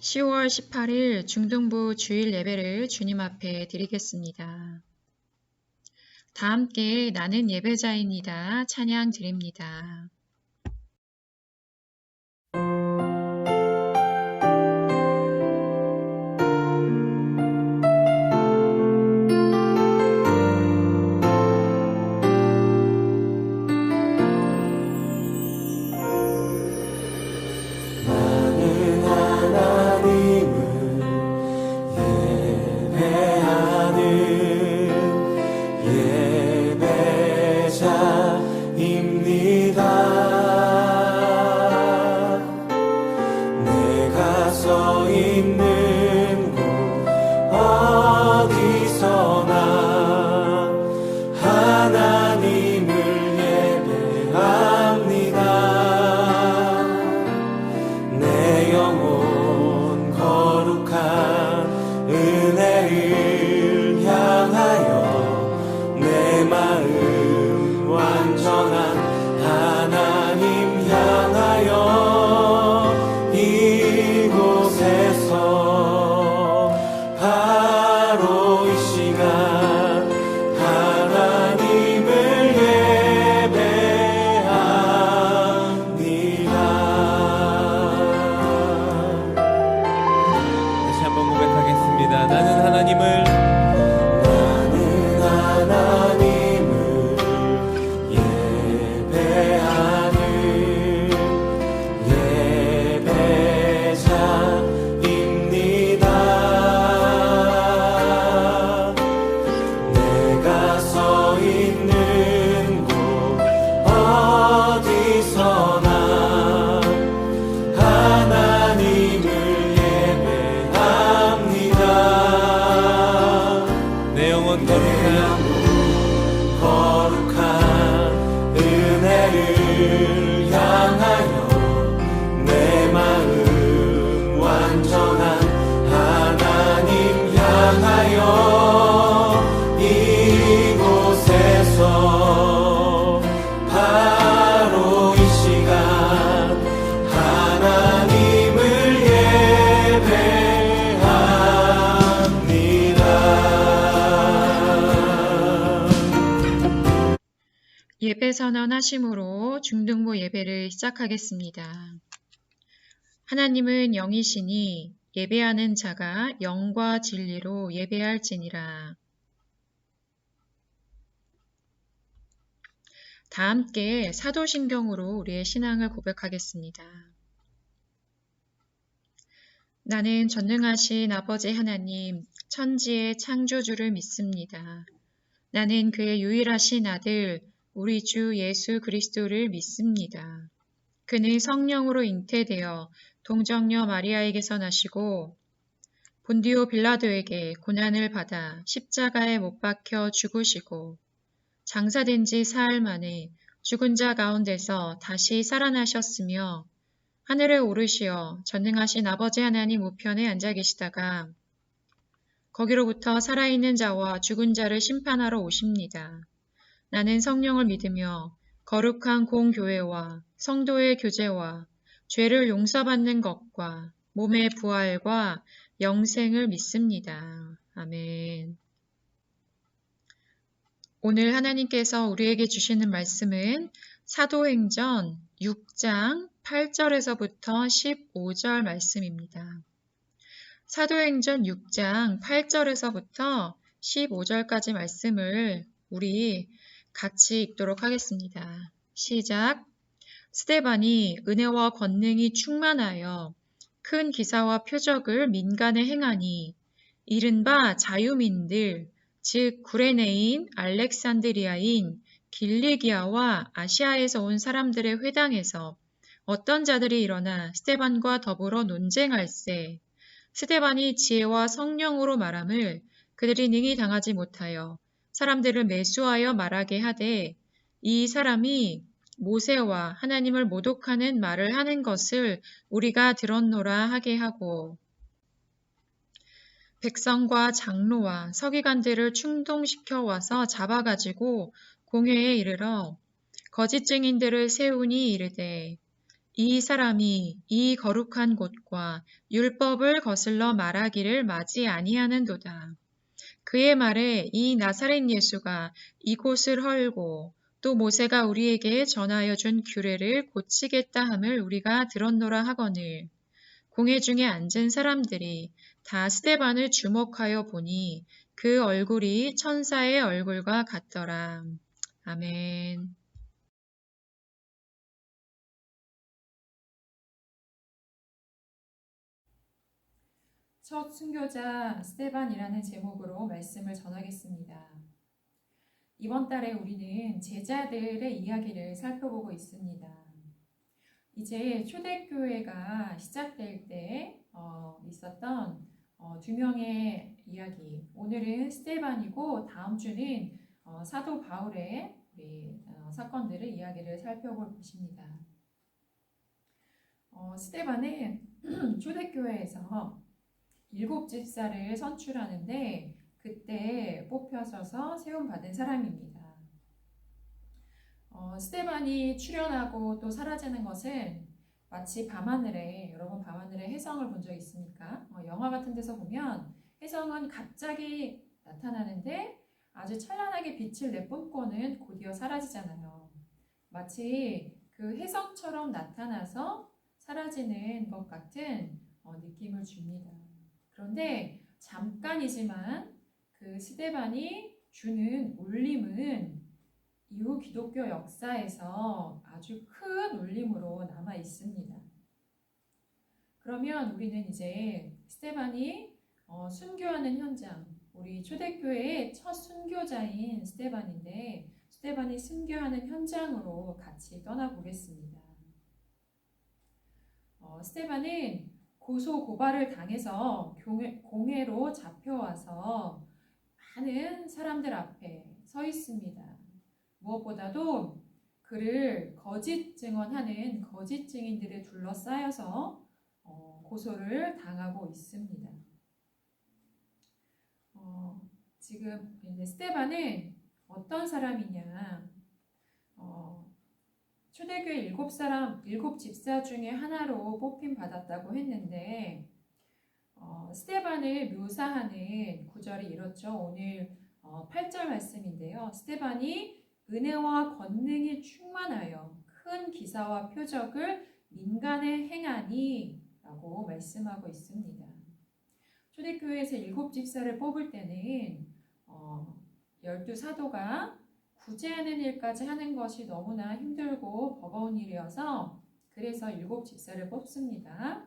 10월 18일 중등부 주일 예배를 주님 앞에 드리겠습니다. 다 함께 나는 예배자입니다. 찬양 드립니다. 예배 선언하심으로 중등부 예배를 시작하겠습니다. 하나님은 영이시니 예배하는 자가 영과 진리로 예배할지니라. 다 함께 사도신경으로 우리의 신앙을 고백하겠습니다. 나는 전능하신 아버지 하나님, 천지의 창조주를 믿습니다. 나는 그의 유일하신 아들, 우리 주 예수 그리스도를 믿습니다. 그는 성령으로 잉태되어 동정녀 마리아에게서 나시고 본디오 빌라도에게 고난을 받아 십자가에 못 박혀 죽으시고 장사된 지 사흘 만에 죽은 자 가운데서 다시 살아나셨으며 하늘에 오르시어 전능하신 아버지 하나님 우편에 앉아 계시다가 거기로부터 살아있는 자와 죽은 자를 심판하러 오십니다. 나는 성령을 믿으며 거룩한 공교회와 성도의 교제와 죄를 용서받는 것과 몸의 부활과 영생을 믿습니다. 아멘. 오늘 하나님께서 우리에게 주시는 말씀은 사도행전 6장 8절에서부터 15절 말씀입니다. 사도행전 6장 8절에서부터 15절까지 말씀을 우리 같이 읽도록 하겠습니다. 시작. 스데반이 은혜와 권능이 충만하여 큰 기사와 표적을 민간에 행하니 이른바 자유민들 즉 구레네인, 알렉산드리아인, 길리기아와 아시아에서 온 사람들의 회당에서 어떤 자들이 일어나 스데반과 더불어 논쟁할세. 스데반이 지혜와 성령으로 말함을 그들이 능히 당하지 못하여 사람들을 매수하여 말하게 하되 이 사람이 모세와 하나님을 모독하는 말을 하는 것을 우리가 들었노라 하게 하고 백성과 장로와 서기관들을 충동시켜 와서 잡아가지고 공회에 이르러 거짓 증인들을 세우니 이르되 이 사람이 이 거룩한 곳과 율법을 거슬러 말하기를 마지 아니하는도다. 그의 말에 이 나사렛 예수가 이곳을 헐고 또 모세가 우리에게 전하여 준 규례를 고치겠다 함을 우리가 들었노라 하거늘 공회 중에 앉은 사람들이 다 스데반을 주목하여 보니 그 얼굴이 천사의 얼굴과 같더라. 아멘. 첫 순교자 스데반이라는 제목으로 말씀을 전하겠습니다. 이번 달에 우리는 제자들의 이야기를 살펴보고 있습니다. 이제 초대교회가 시작될 때 있었던 두 명의 이야기. 오늘은 스데반이고 다음 주는 사도 바울의 사건들을 이야기를 살펴볼 것입니다. 스데반은 초대교회에서 7집사를 선출하는데 그때 뽑혀서서 세움받은 사람입니다. 스데반이 출현하고 또 사라지는 것은 마치 밤하늘에, 여러분 밤하늘에 혜성을 본 적 있습니까? 영화 같은 데서 보면 혜성은 갑자기 나타나는데 아주 찬란하게 빛을 내뿜고는 곧이어 사라지잖아요. 마치 그 혜성처럼 나타나서 사라지는 것 같은 느낌을 줍니다. 그런데 잠깐이지만 그 스데반이 주는 울림은 이후 기독교 역사에서 아주 큰 울림으로 남아 있습니다. 그러면 우리는 이제 스데반이 순교하는 현장, 우리 초대교회의 첫 순교자인 스데반인데 스데반이 순교하는 현장으로 같이 떠나보겠습니다. 스데반은 고소 고발을 당해서 공회로 잡혀와서 많은 사람들 앞에 서 있습니다. 무엇보다도 그를 거짓 증언하는 거짓 증인들에 둘러싸여서 고소를 당하고 있습니다. 지금 스데반은 어떤 사람이냐? 초대교회 7집사 중에 하나로 뽑힘 받았다고 했는데 스데반을 묘사하는 구절이 이렇죠. 오늘 8절 말씀인데요. 스데반이 은혜와 권능이 충만하여 큰 기사와 표적을 민간에 행하니 라고 말씀하고 있습니다. 초대교회에서 7집사를 뽑을 때는 12사도가 구제하는 일까지 하는 것이 너무나 힘들고 버거운 일이어서 그래서 7집사를 뽑습니다.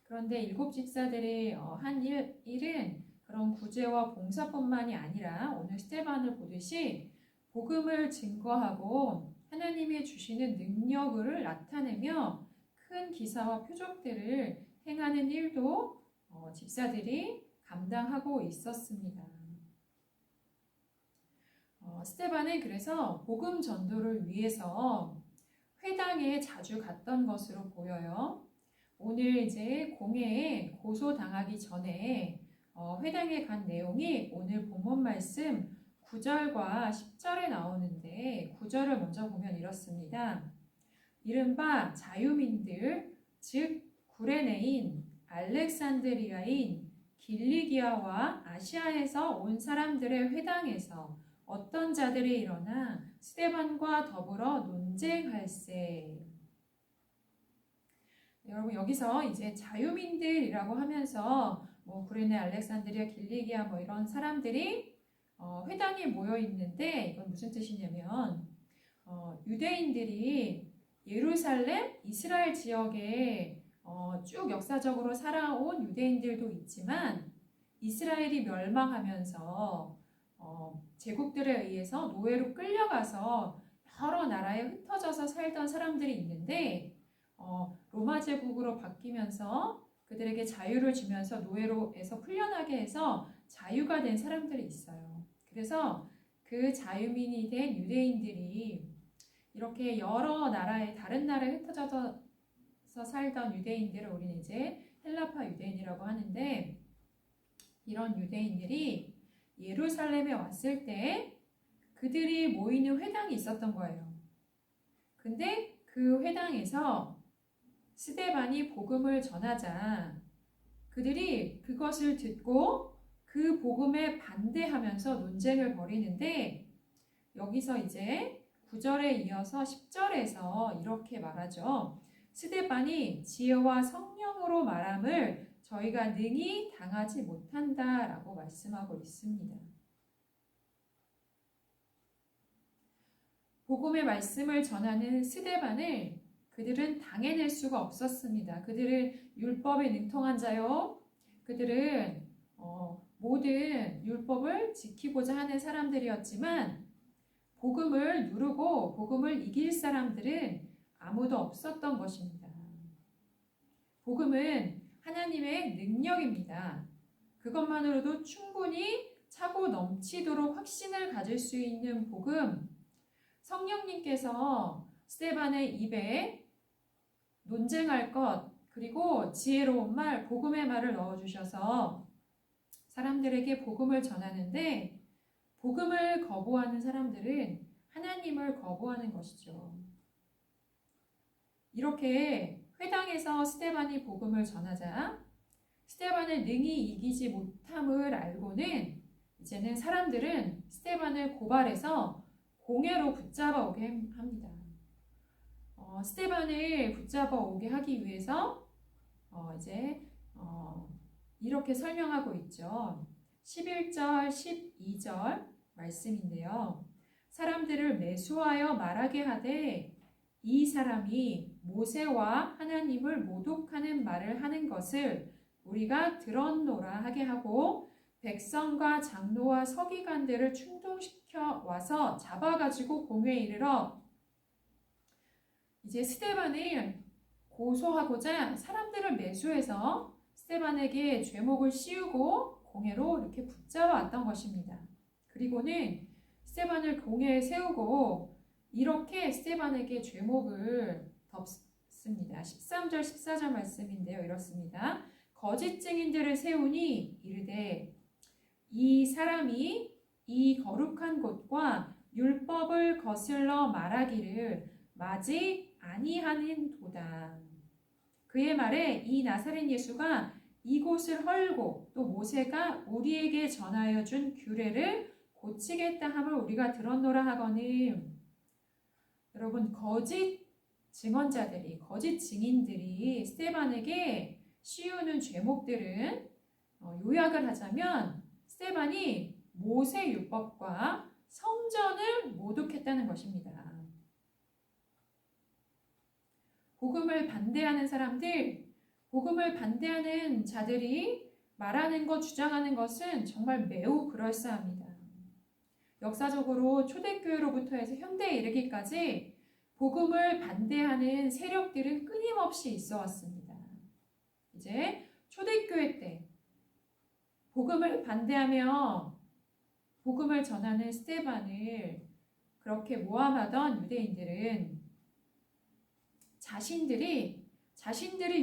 그런데 7집사들이 한 일은 그런 구제와 봉사뿐만이 아니라 오늘 스데반을 보듯이 복음을 증거하고 하나님이 주시는 능력을 나타내며 큰 기사와 표적들을 행하는 일도 집사들이 감당하고 있었습니다. 스데반은 그래서 복음 전도를 위해서 회당에 자주 갔던 것으로 보여요. 오늘 이제 공회에 고소당하기 전에 회당에 간 내용이 오늘 본문 말씀 9절과 10절에 나오는데 9절을 먼저 보면 이렇습니다. 이른바 자유민들 즉 구레네인, 알렉산드리아인, 길리기아와 아시아에서 온 사람들의 회당에서 어떤 자들이 일어나 스데반과 더불어 논쟁할세. 여러분 여기서 이제 자유민들이라고 하면서 구레네, 알렉산드리아, 길리기아 이런 사람들이 회당에 모여 있는데 이건 무슨 뜻이냐면 유대인들이 예루살렘, 이스라엘 지역에 쭉 역사적으로 살아온 유대인들도 있지만 이스라엘이 멸망하면서 제국들에 의해서 노예로 끌려가서 여러 나라에 흩어져서 살던 사람들이 있는데 로마 제국으로 바뀌면서 그들에게 자유를 주면서 노예로에서 풀려나게 해서 자유가 된 사람들이 있어요. 그래서 그 자유민이 된 유대인들이 이렇게 여러 나라에 다른 나라에 흩어져서 살던 유대인들을 우리는 이제 헬라파 유대인이라고 하는데 이런 유대인들이 예루살렘에 왔을 때 그들이 모이는 회당이 있었던 거예요. 근데 그 회당에서 스데반이 복음을 전하자 그들이 그것을 듣고 그 복음에 반대하면서 논쟁을 벌이는데 여기서 이제 9절에 이어서 10절에서 이렇게 말하죠. 스데반이 지혜와 성령으로 말함을 저희가 능히 당하지 못한다라고 말씀하고 있습니다. 복음의 말씀을 전하는 스데반을 그들은 당해낼 수가 없었습니다. 그들은 율법에 능통한 자요. 그들은 모든 율법을 지키고자 하는 사람들이었지만 복음을 누르고 복음을 이길 사람들은 아무도 없었던 것입니다. 복음은 하나님의 능력입니다. 그것만으로도 충분히 차고 넘치도록 확신을 가질 수 있는 복음, 성령님께서 스데반의 입에 논쟁할 것, 그리고 지혜로운 말, 복음의 말을 넣어주셔서 사람들에게 복음을 전하는데 복음을 거부하는 사람들은 하나님을 거부하는 것이죠. 이렇게 회당에서 스데반이 복음을 전하자 스데반을 능히 이기지 못함을 알고는 이제는 사람들은 스데반을 고발해서 공회로 붙잡아 오게 합니다. 스데반을 붙잡아 오게 하기 위해서 이렇게 설명하고 있죠. 11절, 12절 말씀인데요. 사람들을 매수하여 말하게 하되 이 사람이 모세와 하나님을 모독하는 말을 하는 것을 우리가 들었노라 하게 하고 백성과 장로와 서기관들을 충동시켜 와서 잡아가지고 공회에 이르러 이제 스데반을 고소하고자 사람들을 매수해서 스데반에게 죄목을 씌우고 공회로 이렇게 붙잡아 왔던 것입니다. 그리고는 스데반을 공회에 세우고 이렇게 스데반에게 죄목을 덮습니다. 13절 14절 말씀인데요. 이렇습니다. 거짓 증인들을 세우니 이르되 이 사람이 이 거룩한 곳과 율법을 거슬러 말하기를 마지 아니하는 도다. 그의 말에 이 나사렛 예수가 이곳을 헐고 또 모세가 우리에게 전하여 준 규례를 고치겠다 함을 우리가 들었노라 하거늘. 여러분, 거짓 증언자들이, 거짓 증인들이 스데반에게 씌우는 죄목들은 요약을 하자면 스데반이 모세 율법과 성전을 모독했다는 것입니다. 복음을 반대하는 사람들, 복음을 반대하는 자들이 말하는 것, 주장하는 것은 정말 매우 그럴싸합니다. 역사적으로 초대교회로부터 해서 현대에 이르기까지 복음을 반대하는 세력들은 끊임없이 있어 왔습니다. 이제 초대교회 때 복음을 반대하며 복음을 전하는 스데반을 그렇게 모함하던 유대인들은 자신들이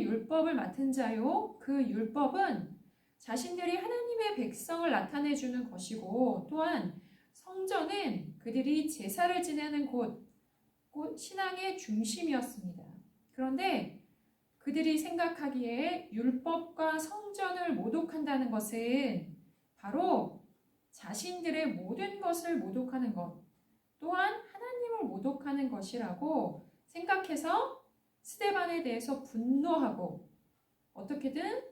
율법을 맡은 자요. 그 율법은 자신들이 하나님의 백성을 나타내주는 것이고 또한 성전은 그들이 제사를 지내는 곳 신앙의 중심이었습니다. 그런데 그들이 생각하기에 율법과 성전을 모독한다는 것은 바로 자신들의 모든 것을 모독하는 것, 또한 하나님을 모독하는 것이라고 생각해서 스데반에 대해서 분노하고 어떻게든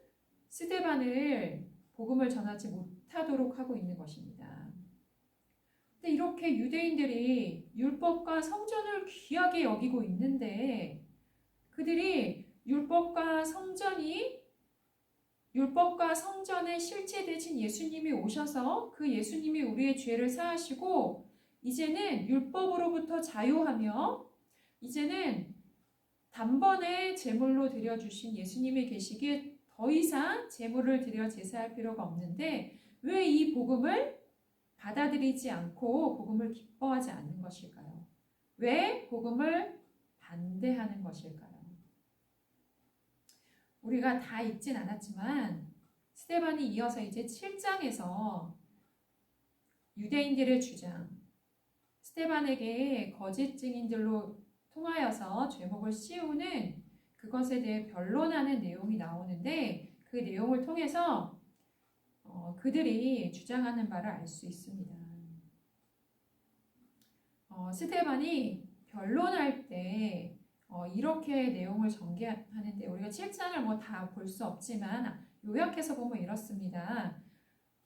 스데반을 복음을 전하지 못하도록 하고 있는 것입니다. 근데 이렇게 유대인들이 율법과 성전을 귀하게 여기고 있는데 그들이 율법과 성전의 실체 대신 예수님이 오셔서 그 예수님이 우리의 죄를 사하시고 이제는 율법으로부터 자유하며 이제는 단번에 제물로 드려주신 예수님이 계시기에 더 이상 제물을 드려 제사할 필요가 없는데 왜 이 복음을 받아들이지 않고 복음을 기뻐하지 않는 것일까요? 왜 복음을 반대하는 것일까요? 우리가 다 읽진 않았지만 스데반이 이어서 이제 7장에서 유대인들의 주장, 스데반에게 거짓 증인들로 통하여서 죄목을 씌우는 그것에 대해 변론하는 내용이 나오는데 그 내용을 통해서 그들이 주장하는 바를 알 수 있습니다. 스데반이 변론할 때 이렇게 내용을 전개하는데 우리가 7장을 뭐 다 볼 수 없지만 요약해서 보면 이렇습니다.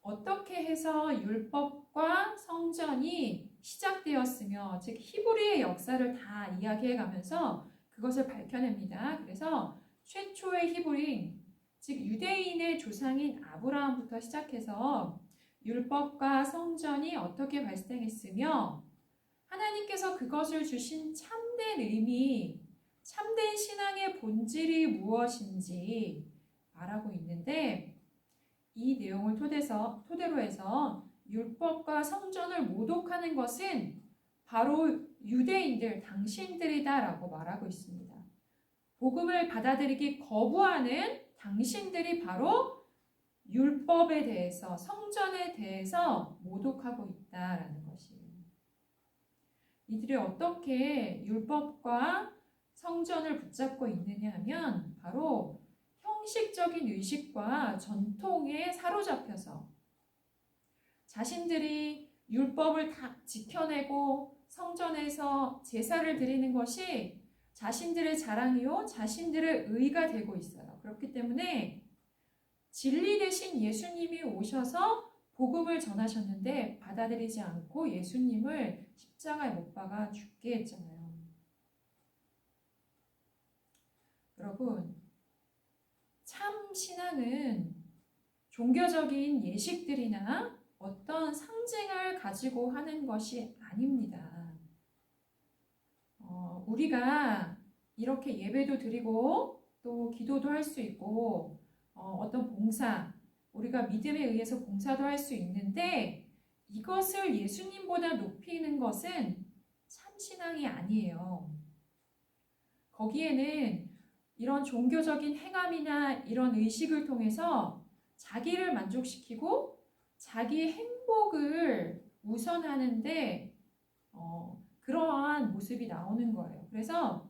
어떻게 해서 율법과 성전이 시작되었으며 즉 히브리의 역사를 다 이야기해 가면서 그것을 밝혀냅니다. 그래서 최초의 히브리인 즉 유대인의 조상인 아브라함부터 시작해서 율법과 성전이 어떻게 발생했으며 하나님께서 그것을 주신 참된 의미, 참된 신앙의 본질이 무엇인지 말하고 있는데 이 내용을 토대로 해서 율법과 성전을 모독하는 것은 바로 유대인들, 당신들이다라고 말하고 있습니다. 복음을 받아들이기 거부하는 당신들이 바로 율법에 대해서, 성전에 대해서 모독하고 있다라는 것이에요. 이들이 어떻게 율법과 성전을 붙잡고 있느냐 하면 바로 형식적인 의식과 전통에 사로잡혀서 자신들이 율법을 다 지켜내고 성전에서 제사를 드리는 것이 자신들의 자랑이요, 자신들의 의가 되고 있어요. 그렇기 때문에 진리 대신 예수님이 오셔서 복음을 전하셨는데 받아들이지 않고 예수님을 십자가에 못 박아 죽게 했잖아요. 여러분, 참 신앙은 종교적인 예식들이나 어떤 상징을 가지고 하는 것이 아닙니다. 우리가 이렇게 예배도 드리고 또 기도도 할 수 있고 어떤 봉사, 우리가 믿음에 의해서 봉사도 할 수 있는데 이것을 예수님보다 높이는 것은 참 신앙이 아니에요. 거기에는 이런 종교적인 행함이나 이런 의식을 통해서 자기를 만족시키고 자기의 행복을 우선하는데 그러한 모습이 나오는 거예요. 그래서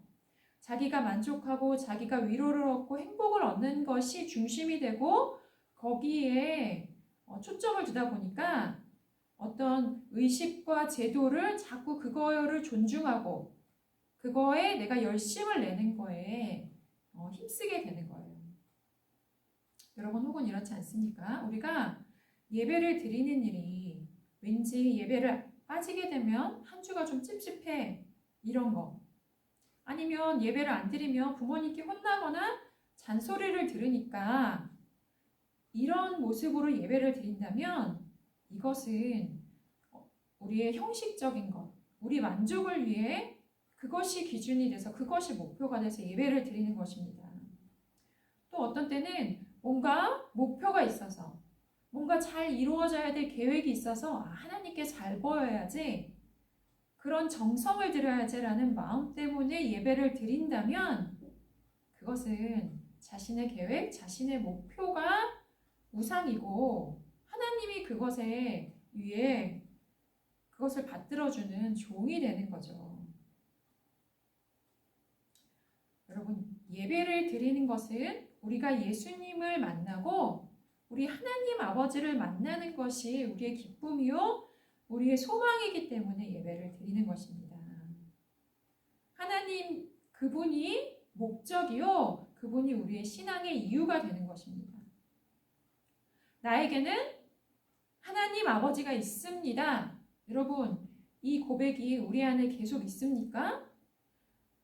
자기가 만족하고 자기가 위로를 얻고 행복을 얻는 것이 중심이 되고 거기에 초점을 두다 보니까 어떤 의식과 제도를 자꾸 그거를 존중하고 그거에 내가 열심을 내는 거에 힘쓰게 되는 거예요. 여러분 혹은 이렇지 않습니까? 우리가 예배를 드리는 일이 왠지 예배를 빠지게 되면 한 주가 좀 찝찝해 이런 거 아니면 예배를 안 드리면 부모님께 혼나거나 잔소리를 들으니까 이런 모습으로 예배를 드린다면 이것은 우리의 형식적인 것, 우리 만족을 위해 그것이 기준이 돼서 그것이 목표가 돼서 예배를 드리는 것입니다. 또 어떤 때는 뭔가 목표가 있어서 뭔가 잘 이루어져야 될 계획이 있어서 하나님께 잘 보여야지 그런 정성을 들여야지라는 마음 때문에 예배를 드린다면 그것은 자신의 계획, 자신의 목표가 우상이고 하나님이 그것에 위해 그것을 받들어주는 종이 되는 거죠. 여러분, 예배를 드리는 것은 우리가 예수님을 만나고 우리 하나님 아버지를 만나는 것이 우리의 기쁨이요, 우리의 소망이기 때문에 예배를 드리는 것입니다. 하나님, 그분이 목적이요, 그분이 우리의 신앙의 이유가 되는 것입니다. 나에게는 하나님 아버지가 있습니다. 여러분, 이 고백이 우리 안에 계속 있습니까?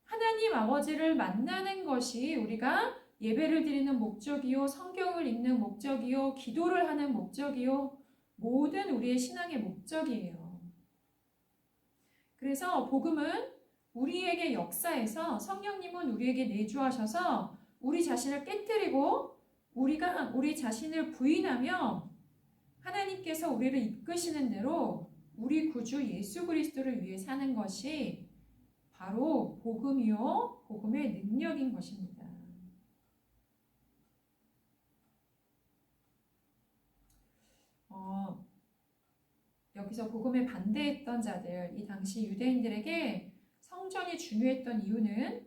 하나님 아버지를 만나는 것이 우리가 예배를 드리는 목적이요, 성경을 읽는 목적이요, 기도를 하는 목적이요, 모든 우리의 신앙의 목적이에요. 그래서 복음은 우리에게 역사해서 성령님은 우리에게 내주하셔서 우리 자신을 깨뜨리고 우리가 우리 자신을 부인하며 하나님께서 우리를 이끄시는 대로 우리 구주 예수 그리스도를 위해 사는 것이 바로 복음이요, 복음의 능력인 것입니다. 여기서 복음에 반대했던 자들, 이 당시 유대인들에게 성전이 중요했던 이유는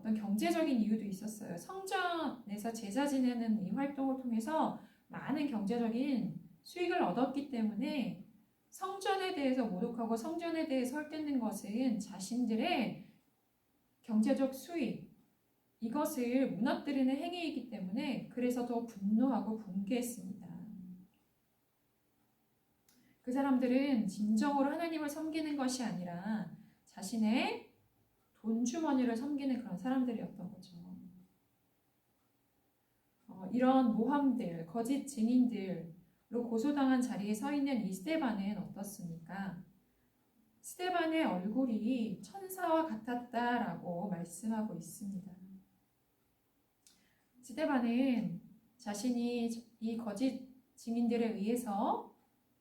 어떤 경제적인 이유도 있었어요. 성전에서 제사 지내는 이 활동을 통해서 많은 경제적인 수익을 얻었기 때문에 성전에 대해서 모독하고 성전에 대해서 헐뜯는 것은 자신들의 경제적 수익, 이것을 무너뜨리는 행위이기 때문에 그래서 더 분노하고 분개했습니다. 그 사람들은 진정으로 하나님을 섬기는 것이 아니라 자신의 돈 주머니를 섬기는 그런 사람들이었던 거죠. 이런 모함들, 거짓 증인들로 고소당한 자리에 서 있는 이 스데반은 어떻습니까? 스데반의 얼굴이 천사와 같았다라고 말씀하고 있습니다. 스데반은 자신이 이 거짓 증인들에 의해서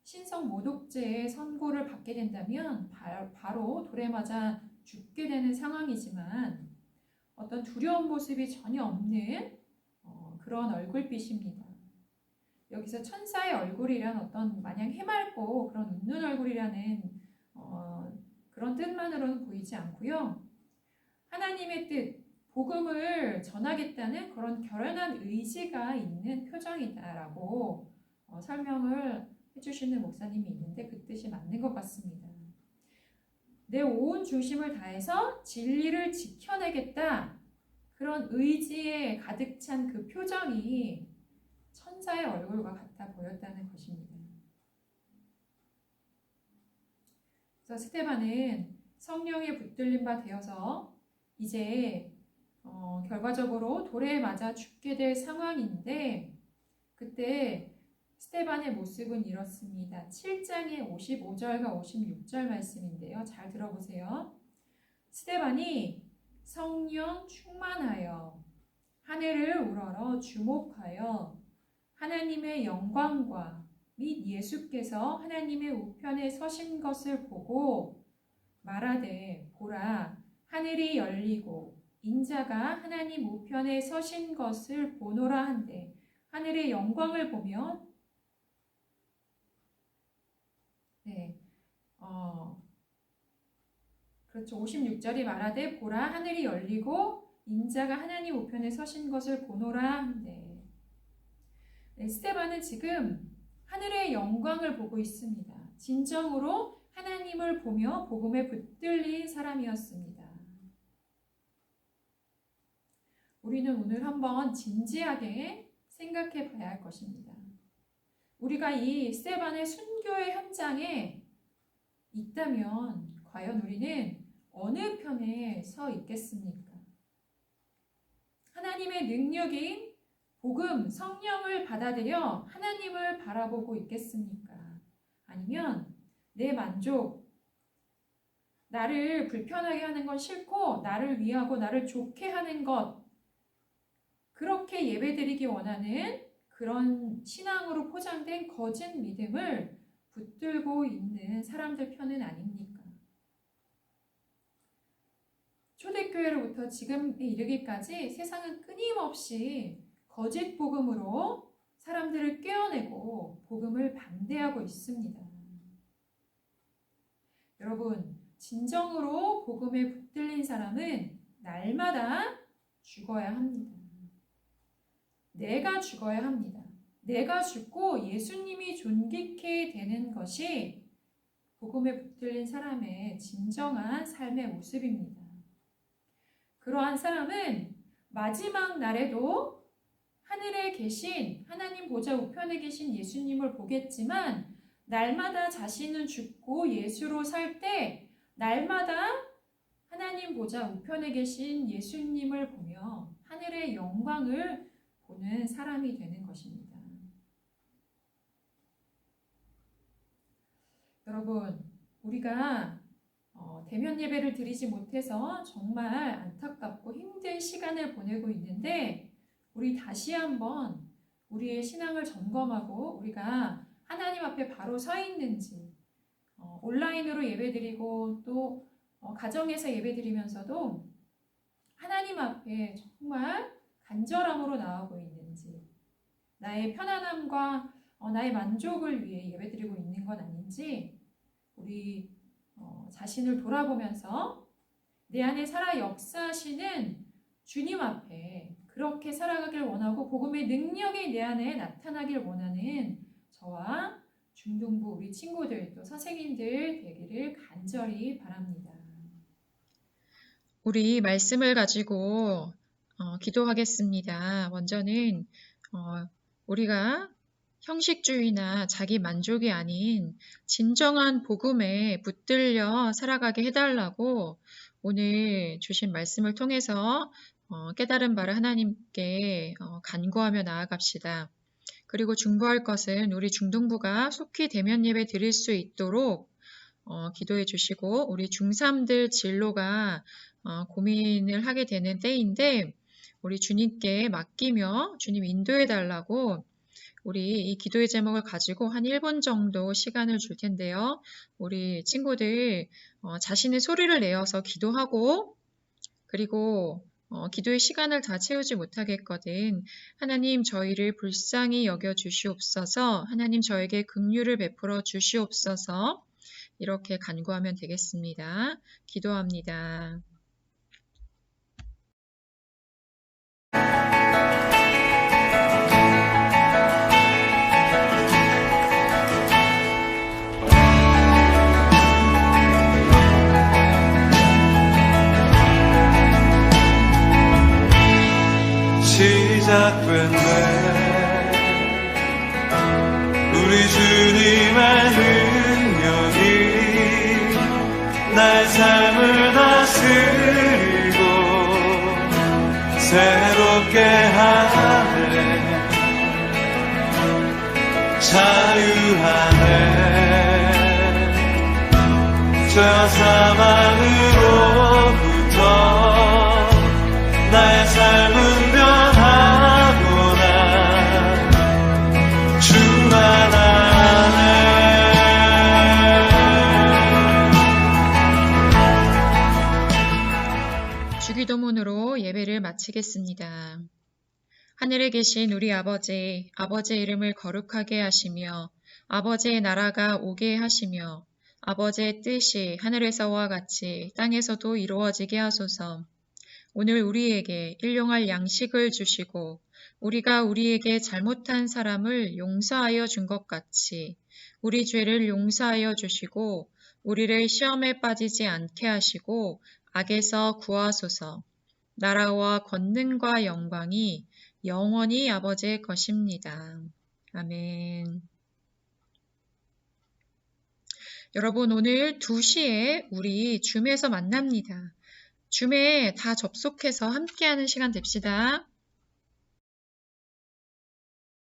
신성 모독죄의 선고를 받게 된다면 바로 돌에 맞아 죽게 되는 상황이지만 어떤 두려운 모습이 전혀 없는 그런 얼굴빛입니다. 여기서 천사의 얼굴이란 어떤 마냥 해맑고 그런 웃는 얼굴이라는 그런 뜻만으로는 보이지 않고요. 하나님의 뜻, 복음을 전하겠다는 그런 결연한 의지가 있는 표정이다라고 설명을 해주시는 목사님이 있는데 그 뜻이 맞는 것 같습니다. 내 온 중심을 다해서 진리를 지켜내겠다. 그런 의지에 가득 찬 그 표정이 천사의 얼굴과 같아 보였다는 것입니다. 그래서 스데반은 성령에 붙들린 바 되어서 이제 결과적으로 돌에 맞아 죽게 될 상황인데 그때 스데반의 모습은 이렇습니다. 7장의 55절과 56절 말씀인데요. 잘 들어보세요. 스데반이 성령 충만하여 하늘을 우러러 주목하여 하나님의 영광과 및 예수께서 하나님의 우편에 서신 것을 보고 말하되 보라 하늘이 열리고 인자가 하나님 우편에 서신 것을 보노라 한데 하늘의 영광을 보면 그렇죠. 56절이 말하되 보라 하늘이 열리고 인자가 하나님 우편에 서신 것을 보노라 한데 스데반은 지금 하늘의 영광을 보고 있습니다. 진정으로 하나님을 보며 복음에 붙들린 사람이었습니다. 우리는 오늘 한번 진지하게 생각해 봐야 할 것입니다. 우리가 이 스데반의 순교의 현장에 있다면 과연 우리는 어느 편에 서 있겠습니까? 하나님의 능력인 복음, 성령을 받아들여 하나님을 바라보고 있겠습니까? 아니면 내 만족, 나를 불편하게 하는 건 싫고 나를 위하고 나를 좋게 하는 것, 그렇게 예배드리기 원하는 그런 신앙으로 포장된 거짓 믿음을 붙들고 있는 사람들 편은 아닙니까? 초대교회로부터 지금에 이르기까지 세상은 끊임없이 거짓 복음으로 사람들을 꿰어내고 복음을 반대하고 있습니다. 여러분, 진정으로 복음에 붙들린 사람은 날마다 죽어야 합니다. 내가 죽어야 합니다. 내가 죽고 예수님이 존귀케 되는 것이 복음에 붙들린 사람의 진정한 삶의 모습입니다. 그러한 사람은 마지막 날에도 하늘에 계신 하나님 보좌 우편에 계신 예수님을 보겠지만 날마다 자신은 죽고 예수로 살 때 날마다 하나님 보좌 우편에 계신 예수님을 보며 하늘의 영광을 보는 사람이 되는 것입니다. 여러분, 우리가 대면 예배를 드리지 못해서 정말 안타깝고 힘든 시간을 보내고 있는데 우리 다시 한번 우리의 신앙을 점검하고 우리가 하나님 앞에 바로 서 있는지 온라인으로 예배드리고 또 가정에서 예배드리면서도 하나님 앞에 정말 간절함으로 나아가고 있는지 나의 편안함과 나의 만족을 위해 예배드리고 있는 건 아닌지 우리 자신을 돌아보면서 내 안에 살아 역사하시는 주님 앞에 그렇게 살아가길 원하고 복음의 능력이 내 안에 나타나길 원하는 저와 중등부 우리 친구들 또 선생님들 되기를 간절히 바랍니다. 우리 말씀을 가지고 기도하겠습니다. 먼저는 우리가 형식주의나 자기 만족이 아닌 진정한 복음에 붙들려 살아가게 해달라고 오늘 주신 말씀을 통해서 깨달은 바를 하나님께 간구하며 나아갑시다. 그리고 중보할 것은 우리 중등부가 속히 대면 예배 드릴 수 있도록 기도해 주시고, 우리 중3들 진로가 고민을 하게 되는 때인데 우리 주님께 맡기며 주님 인도해 달라고 우리 이 기도의 제목을 가지고 한 1분 정도 시간을 줄 텐데요. 우리 친구들 자신의 소리를 내어서 기도하고, 그리고 기도의 시간을 다 채우지 못하겠거든. 하나님 저희를 불쌍히 여겨 주시옵소서. 하나님 저에게 긍휼을 베풀어 주시옵소서. 이렇게 간구하면 되겠습니다. 기도합니다. 시작된 내 우리 주님의 능력이 나의 삶을 다스리고 새롭게 하네. 자유하네. 죄와 사망으로부터 나의 삶은 변하구나. 충만하네. 주기도문으로 예배를 마치겠습니다. 하늘에 계신 우리 아버지, 아버지의 이름을 거룩하게 하시며 아버지의 나라가 오게 하시며 아버지의 뜻이 하늘에서와 같이 땅에서도 이루어지게 하소서. 오늘 우리에게 일용할 양식을 주시고 우리가 우리에게 잘못한 사람을 용서하여 준 것 같이 우리 죄를 용서하여 주시고 우리를 시험에 빠지지 않게 하시고 악에서 구하소서. 나라와 권능과 영광이 영원히 아버지의 것입니다. 아멘. 여러분, 오늘 2시에 우리 줌에서 만납니다. 줌에 다 접속해서 함께하는 시간 됩시다.